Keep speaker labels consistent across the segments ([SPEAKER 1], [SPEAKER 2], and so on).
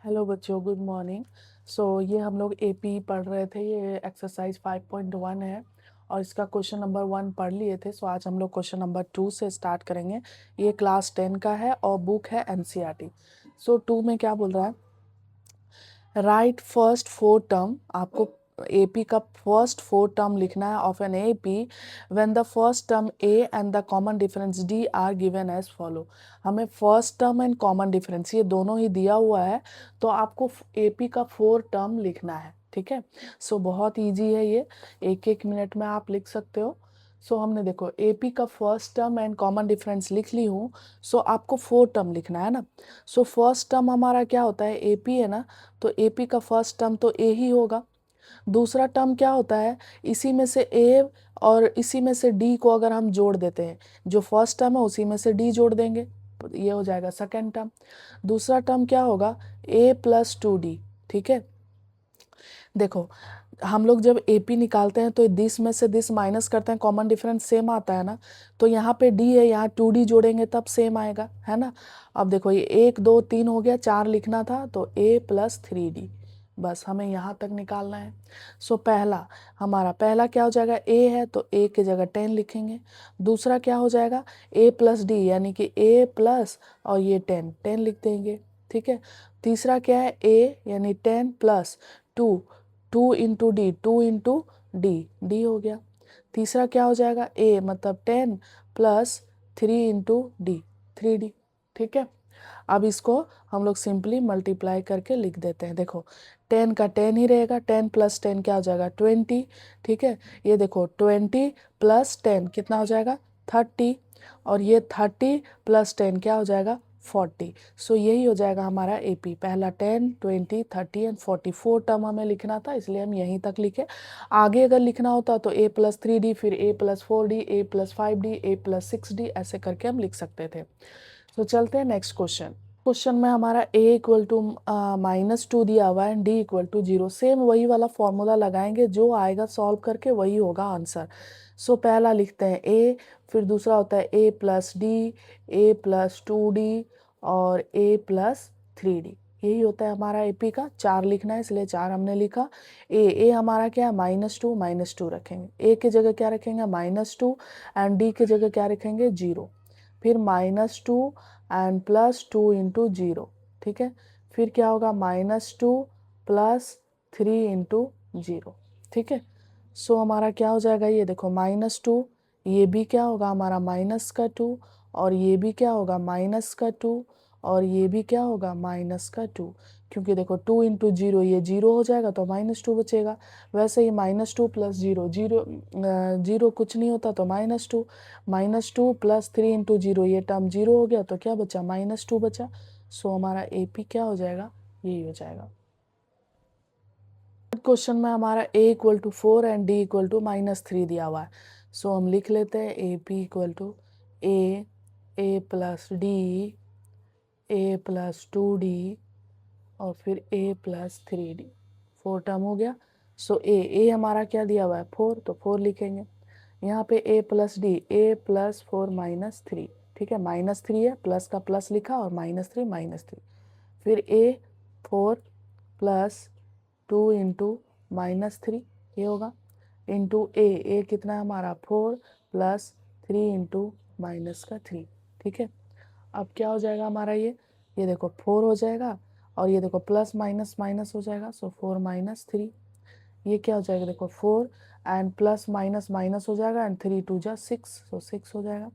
[SPEAKER 1] Hello बच्चों, good morning. ये हम लोग एपी पढ़ रहे थे। ये एक्सरसाइज 5.1 है और इसका क्वेश्चन नंबर 1 पढ़ लिए थे। आज हम लोग क्वेश्चन नंबर 2 से स्टार्ट करेंगे। ये क्लास 10 का है और बुक है एनसीईआरटी। 2 में क्या बोल रहा है? Right first four term. आपको एपी का फर्स्ट फोर टर्म लिखना है of an AP when the first term a and the common difference d are given as follow. हमें first term and common difference ये दोनों ही दिया हुआ है, तो आपको एपी का फोर टर्म लिखना है। ठीक है, बहुत इजी है ये, एक एक मिनट में आप लिख सकते हो। हमने देखो एपी का first term and common difference लिख ली हूँ। आपको फोर टर्म लिखना है ना। फर्स्ट टर्म हमारा क्या होता है? एपी है ना, तो एपी का फर्स्ट टर्म तो ए ही होगा। दूसरा टर्म क्या होता है? इसी में से ए और इसी में से डी को अगर हम जोड़ देते हैं, जो फर्स्ट टर्म है उसी में से डी जोड़ देंगे, ये हो जाएगा सेकेंड टर्म। दूसरा टर्म क्या होगा? ए प्लस 2d। ठीक है, देखो हम लोग जब एपी निकालते हैं तो दिस में से दिस माइनस करते हैं, कॉमन डिफरेंस सेम आता है ना। तो यहाँ पे डी है, यहाँ 2d जोड़ेंगे तब सेम आएगा, है ना। अब देखो ये 1 2 3 हो गया, 4 लिखना था तो a प्लस 3d। बस हमें यहाँ तक निकालना है। पहला हमारा पहला क्या हो जाएगा? a है तो a की जगह 10 लिखेंगे। दूसरा क्या हो जाएगा? a प्लस डी, यानी कि a प्लस और ये 10 10 लिख देंगे। ठीक है, तीसरा क्या है? a यानी 10 plus 2 2 into D, 2 into D, D हो गया। तीसरा क्या हो जाएगा? ए मतलब 10 प्लस 3 इंटू डी, 3d। ठीक है, अब इसको हम लोग सिंपली मल्टीप्लाई करके लिख देते हैं। देखो 10 का 10 ही रहेगा, 10 प्लस 10 क्या हो जाएगा? 20। ठीक है, ये देखो 20 प्लस 10 कितना हो जाएगा? 30। और ये 30 प्लस 10 क्या हो जाएगा? 40। यही हो जाएगा हमारा एपी। पहला 10 20 30 एंड 44 टर्म हमें लिखना था, इसलिए हम यहीं तक लिखे। आगे अगर लिखना होता तो a प्लस 3d, फिर a plus 4d, a plus 5d, a plus 6d, ऐसे करके हम लिख सकते थे। चलते हैं नेक्स्ट क्वेश्चन। क्वेश्चन में हमारा a इक्वल टू -2 दिया हुआ है, d इक्वल टू 0। सेम वही वाला फॉर्मूला लगाएंगे, जो आएगा सॉल्व करके वही होगा आंसर। पहला लिखते हैं a, फिर दूसरा होता है a plus d, a plus 2d और a प्लस 3d। यही होता है हमारा एपी का। 4 लिखना है इसलिए 4 हमने लिखा। ए हमारा क्या है? -2 रखेंगे। a की जगह क्या रखेंगे? -2 एंड d की जगह क्या रखेंगे? 0। फिर -2 एंड प्लस 2 इंटू 0। ठीक है, फिर क्या होगा? -2 प्लस 3 इंटू 0। ठीक है, हमारा क्या हो जाएगा? ये देखो -2, ये भी क्या होगा हमारा? -2, और ये भी क्या होगा? -2, और ये भी क्या होगा? -2। क्योंकि देखो 2 इंटू 0, ये 0 हो जाएगा तो -2 बचेगा। वैसे ही -2 प्लस 0, 0 कुछ नहीं होता तो -2, -2 प्लस 3 इंटू 0, ये टर्म 0 हो गया तो क्या बचा? -2 बचा। हमारा एपी क्या हो जाएगा? यही हो जाएगा। क्वेश्चन में हमारा a equal to 4 and d equal to -3 दिया हुआ है। हम लिख लेते हैं a p equal to a plus d, a plus 2d और फिर a प्लस 3d। 4 टर्म हो गया। ए हमारा क्या दिया हुआ है? 4, तो 4 लिखेंगे। यहाँ पे a plus d, a plus 4 -3। ठीक है, -3 है, प्लस का प्लस लिखा और -3। फिर a 4 प्लस 2 इंटू -3, ये होगा, इंटू ए कितना है हमारा? 4 प्लस 3 इंटू -3। ठीक है, अब क्या हो जाएगा हमारा? ये देखो 4 हो जाएगा और ये देखो प्लस माइनस माइनस हो जाएगा। 4 -3, ये क्या हो जाएगा? देखो 4 एंड प्लस माइनस माइनस हो जाएगा एंड 3 2 जा 6, 6 हो जाएगा।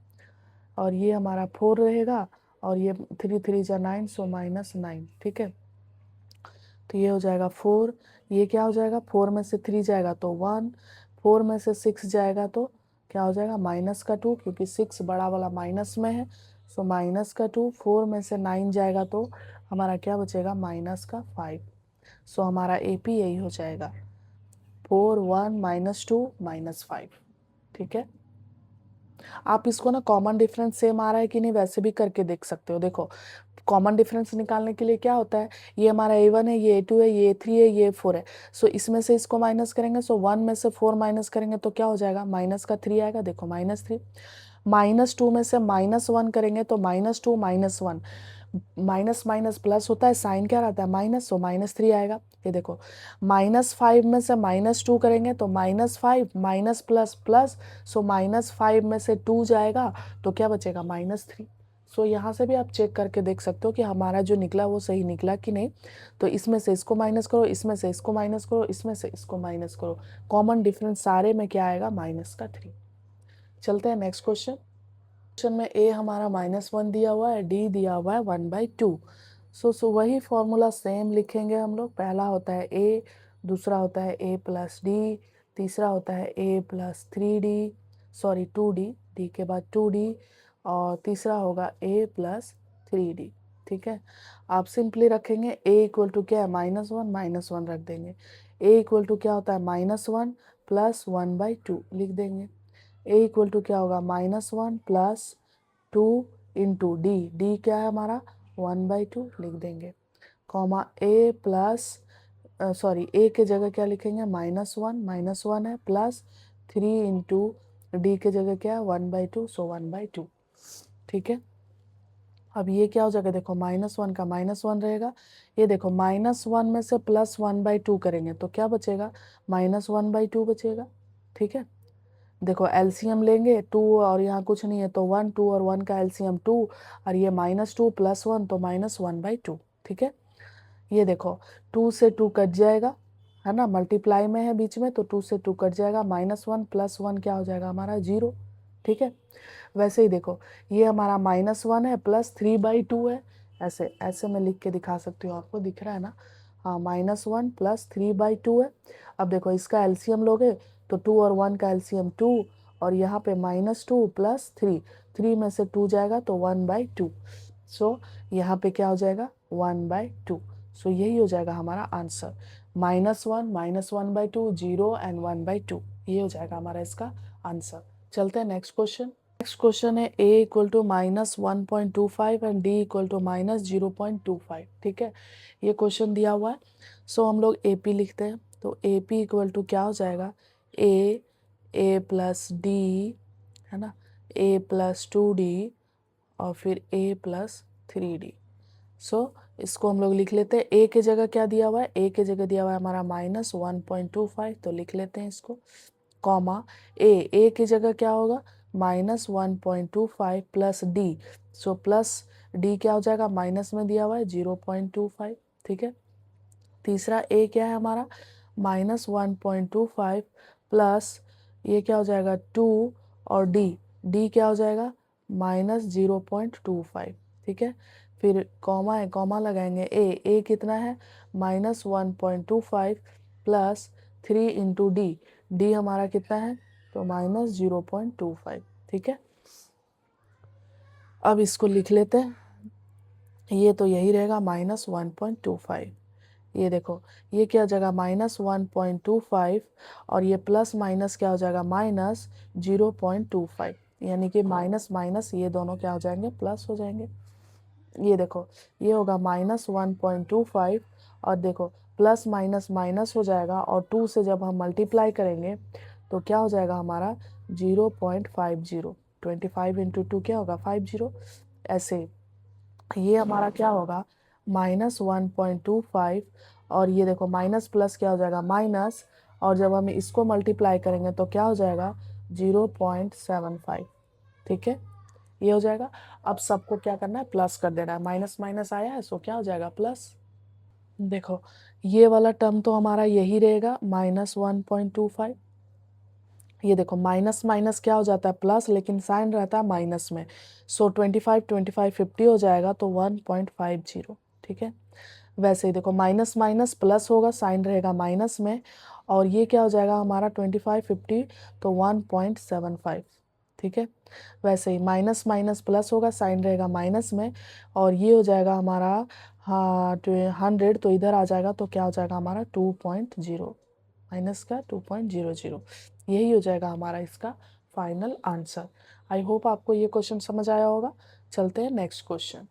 [SPEAKER 1] और ये हमारा 4 रहेगा और ये 3 3 जा 9, -9। ठीक है, तो ये हो जाएगा 4। ये क्या हो जाएगा? 4 में से 3 जाएगा तो 1, 4 में से 6 जाएगा तो क्या हो जाएगा? -2, क्योंकि 6 बड़ा वाला माइनस में है। -2, 4 में से 9 जाएगा तो हमारा क्या बचेगा? -5। हमारा एपी यही हो जाएगा, 4 1 -2 -5। ठीक है, आप इसको ना कॉमन डिफरेंस सेम आ रहा है कि नहीं वैसे भी करके देख सकते हो। देखो कॉमन डिफरेंस निकालने के लिए क्या होता है? ये हमारा a1 है, ये a2 है, ये a3 है, ये 4 है। इसमें से इसको माइनस करेंगे, 1 में से 4 माइनस करेंगे तो क्या हो जाएगा? माइनस का 3 आएगा। देखो -3। -2 में से -1 करेंगे तो -2 -1, माइनस माइनस प्लस होता है, साइन क्या रहता है माइनस, सो -3 आएगा। ये देखो -5 में से -2 करेंगे तो -5 माइनस प्लस प्लस, सो -5 में से 2 जाएगा तो क्या बचेगा -3। सो यहाँ से भी आप चेक करके देख सकते हो कि हमारा जो निकला वो सही निकला कि नहीं। तो इसमें से इसको माइनस करो, इसमें से इसको माइनस करो, इसमें से इसको माइनस करो, कॉमन डिफरेंस सारे में क्या आएगा -3। चलते हैं नेक्स्ट क्वेश्चन। क्वेश्चन में ए हमारा -1 दिया हुआ है, डी दिया हुआ है 1/2। सो वही फॉर्मूला सेम लिखेंगे हम लोग। पहला होता है ए, दूसरा होता है ए प्लस डी, तीसरा होता है ए plus 3d, sorry 2d, D के बाद 2d, और तीसरा होगा ए प्लस 3d। ठीक है, आप सिंपली रखेंगे ए इक्वल टू क्या है -1 रख देंगे। ए इक्वल टू क्या होता है -1 प्लस 1/2 लिख देंगे। ए इक्वल टू क्या होगा -1 प्लस 2 इंटू डी, डी क्या है हमारा 1/2 लिख देंगे, कॉमा ए प्लस सॉरी ए के जगह क्या लिखेंगे -1 है, प्लस 3 इंटू डी के जगह क्या है 1/2, सो 1/2। ठीक है, अब ये क्या हो जाएगा, देखो -1 का -1 रहेगा। ये देखो -1 में से प्लस 1/2 करेंगे तो क्या बचेगा -1/2 बचेगा। ठीक है, देखो एलसीएम लेंगे 2 और यहाँ कुछ नहीं है तो 1, 2 और 1 का एलसीएम 2, और ये -2 प्लस 1 तो -1/2। ठीक है, ये देखो 2 से 2 कट जाएगा, है ना, मल्टीप्लाई में है बीच में तो 2 से 2 कट जाएगा, -1 प्लस 1 क्या हो जाएगा हमारा 0। ठीक है, वैसे ही देखो ये हमारा -1 है प्लस 3/2 है, ऐसे ऐसे मैं लिख के दिखा सकती हूँ, आपको दिख रहा है ना। हाँ, -1 प्लस 3/2 है। अब देखो इसका एलसीएम लोगे तो 2 और 1 का एलसीएम 2, और यहाँ पे -2 प्लस 3, 3 में से 2 जाएगा तो 1/2, सो यहाँ पे क्या हो जाएगा 1/2। सो यही हो जाएगा हमारा आंसर, -1 -1/2 0 एंड 1/2, ये हो जाएगा हमारा इसका आंसर। चलते हैं नेक्स्ट क्वेश्चन। नेक्स्ट क्वेश्चन है a equal to -1.25 and d equal to -0.25। ठीक है, ये क्वेश्चन दिया हुआ है। सो हम लोग AP लिखते हैं, तो AP इक्वल टू क्या हो जाएगा a प्लस डी, है ना, a प्लस 2d और फिर a प्लस 3d। सो इसको हम लोग लिख लेते हैं, a के जगह क्या दिया हुआ है, a के जगह दिया हुआ है हमारा -1.25, तो लिख लेते हैं इसको, कॉमा a की जगह क्या होगा -1.25 plus D, so plus D क्या हो जाएगा, माइनस में दिया हुआ है 0.25। ठीक है, तीसरा a क्या है हमारा -1.25 प्लस ये क्या हो जाएगा 2, और d क्या हो जाएगा -0.25। ठीक है, फिर कॉमा है, कॉमा लगाएंगे a कितना है -1.25 प्लस 3 इंटू डी हमारा कितना है तो -0.25। ठीक है, अब इसको लिख लेते हैं, ये तो यही रहेगा -1.25। ये देखो ये क्या हो जाएगा -1.25, और ये प्लस माइनस क्या हो जाएगा -0.25, यानी कि माइनस माइनस ये दोनों क्या हो जाएंगे प्लस हो जाएंगे। ये देखो ये होगा -1.25, और देखो प्लस माइनस माइनस हो जाएगा, और 2 से जब हम मल्टीप्लाई करेंगे तो क्या हो जाएगा हमारा 0.50, 25 इंटू 2 क्या होगा 50। ऐसे ये हमारा क्या होगा -1.25, और ये देखो माइनस प्लस क्या हो जाएगा माइनस, और जब हम इसको मल्टीप्लाई करेंगे तो क्या हो जाएगा 0.75। ठीक है, ये हो जाएगा। अब सबको क्या करना है प्लस कर देना है, माइनस माइनस आया है सो क्या हो जाएगा प्लस। देखो ये वाला टर्म तो हमारा यही रहेगा -1.25। ये देखो माइनस माइनस क्या हो जाता है प्लस, लेकिन साइन रहता है माइनस में, सो 25 25 50 हो जाएगा तो 1.50। ठीक है, वैसे ही देखो माइनस माइनस प्लस होगा, साइन रहेगा माइनस में, और ये क्या हो जाएगा हमारा 25 50 तो 1.75। ठीक है, वैसे ही माइनस माइनस प्लस होगा, साइन रहेगा माइनस में, और ये हो जाएगा हमारा हाँ 100, तो इधर आ जाएगा तो क्या हो जाएगा हमारा 2.0, माइनस का 2.00, यही हो जाएगा हमारा इसका फाइनल आंसर। आई होप आपको ये क्वेश्चन समझ आया होगा। चलते हैं नेक्स्ट क्वेश्चन।